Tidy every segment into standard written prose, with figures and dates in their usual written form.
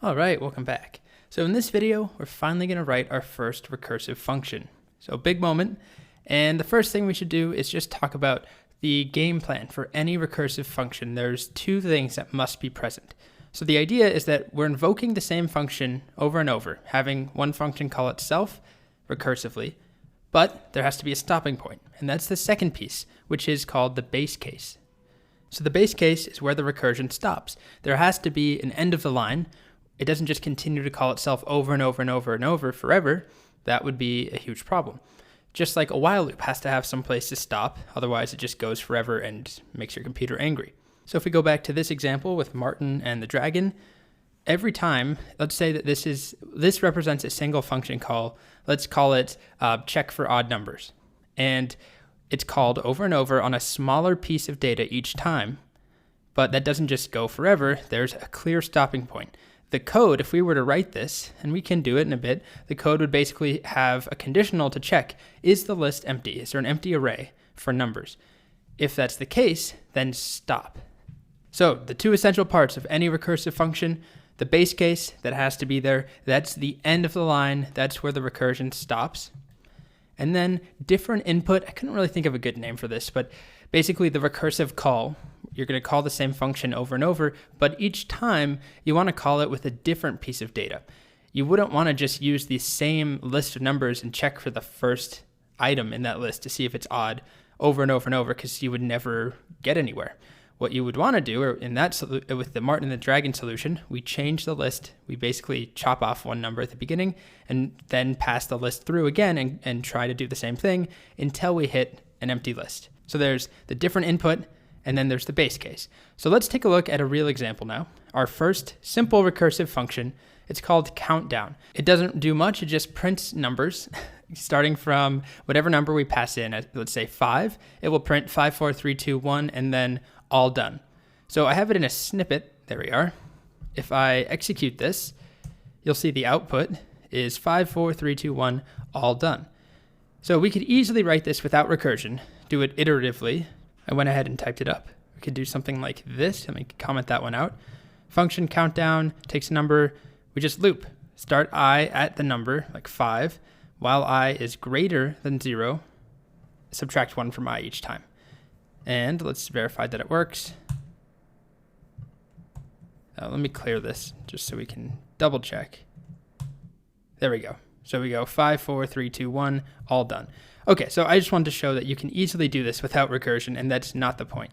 All right, welcome back. So in this video, we're finally going to write our first recursive function. So big moment. And the first thing we should do is just talk about the game plan for any recursive function. There's two things that must be present. So the idea is that we're invoking the same function over and over, having one function call itself recursively, but there has to be a stopping point. And that's the second piece, which is called the base case. So the base case is where the recursion stops. There has to be an end of the line. It doesn't just continue to call itself over and over and over and over forever. That would be a huge problem. Just like a while loop has to have some place to stop, otherwise it just goes forever and makes your computer angry. So if we go back to this example with Martin and the dragon, every time, let's say that this represents a single function call. Let's call it check for odd numbers. And it's called over and over on a smaller piece of data each time, but that doesn't just go forever. There's a clear stopping point. The code, if we were to write this, and we can do it in a bit, the code would basically have a conditional to check, is the list empty? Is there an empty array for numbers? If that's the case, then stop. So the two essential parts of any recursive function, the base case that has to be there, that's the end of the line, that's where the recursion stops. And then different input, I couldn't really think of a good name for this, but basically the recursive call, you're going to call the same function over and over, but each time you want to call it with a different piece of data. You wouldn't want to just use the same list of numbers and check for the first item in that list to see if it's odd over and over and over, because you would never get anywhere. What you would want to do, or with the Martin and the Dragon solution, we change the list. We basically chop off one number at the beginning and then pass the list through again and try to do the same thing until we hit an empty list. So there's the different input, and then there's the base case. So let's take a look at a real example now. Our first simple recursive function, it's called countdown. It doesn't do much, it just prints numbers. Starting from whatever number we pass in, let's say 5, it will print 5, 4, 3, 2, 1, and then all done. So I have it in a snippet. There we are. If I execute this, you'll see the output is 5, 4, 3, 2, 1, all done. So we could easily write this without recursion, do it iteratively. I went ahead and typed it up. We could do something like this. Let me comment that one out. Function countdown takes a number. We just loop. Start I at the number, like 5, while I is greater than 0. Subtract 1 from I each time. And let's verify that it works. Let me clear this just so we can double check. There we go. So we go 5, 4, 3, 2, 1, all done. Okay, so I just wanted to show that you can easily do this without recursion, and that's not the point.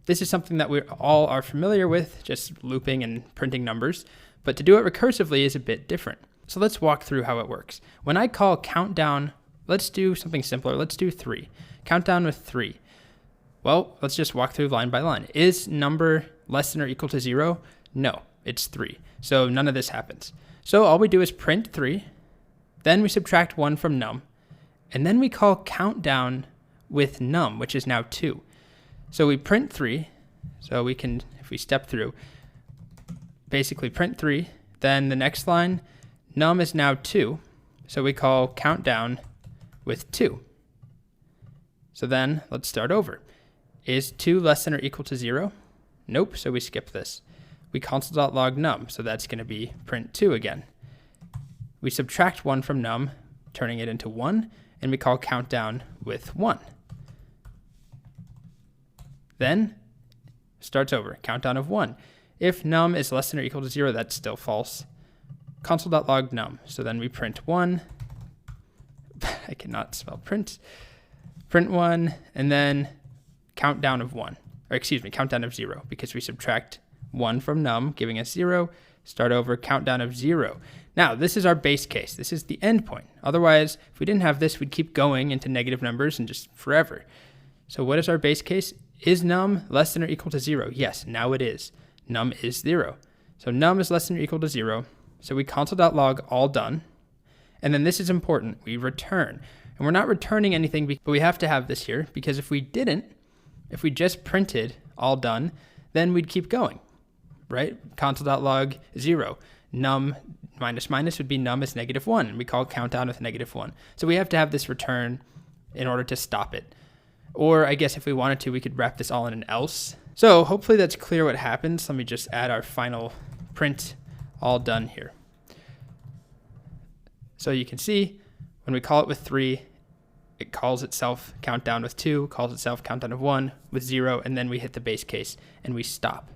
This is something that we all are familiar with, just looping and printing numbers, but to do it recursively is a bit different. So let's walk through how it works. When I call countdown, let's do something simpler. Let's do 3. Countdown with 3. Well, let's just walk through line by line. Is number less than or equal to 0? No, it's 3. So none of this happens. So all we do is print 3, then we subtract 1 from num, and then we call countdown with num, which is now 2. So we print 3, so we can, if we step through, basically print 3, then the next line, num is now 2, so we call countdown with 2. So then let's start over. Is 2 less than or equal to 0? Nope, so we skip this. We console.log num, so that's going to be print 2 again. We subtract 1 from num, turning it into 1, and we call countdown with 1. Then starts over, countdown of 1. If num is less than or equal to 0, that's still false. Console.log num, so then we print 1. I cannot spell print. Print 1, and then countdown of 1, or excuse me, countdown of 0, because we subtract 1 from num, giving us 0, start over, countdown of 0. Now, this is our base case. This is the end point. Otherwise, if we didn't have this, we'd keep going into negative numbers and just forever. So what is our base case? Is num less than or equal to 0? Yes, now it is. Num is 0. So num is less than or equal to 0. So we console.log all done. And then this is important. We return. And we're not returning anything, but we have to have this here, because if we didn't, if we just printed all done, then we'd keep going, right? Console.log 0. Num minus minus would be num is -1, and we call countdown with -1. So we have to have this return in order to stop it. Or I guess if we wanted to, we could wrap this all in an else. So hopefully that's clear what happens. Let me just add our final print all done here. So you can see when we call it with 3, it calls itself countdown with 2, calls itself countdown of 1 with 0, and then we hit the base case and we stop.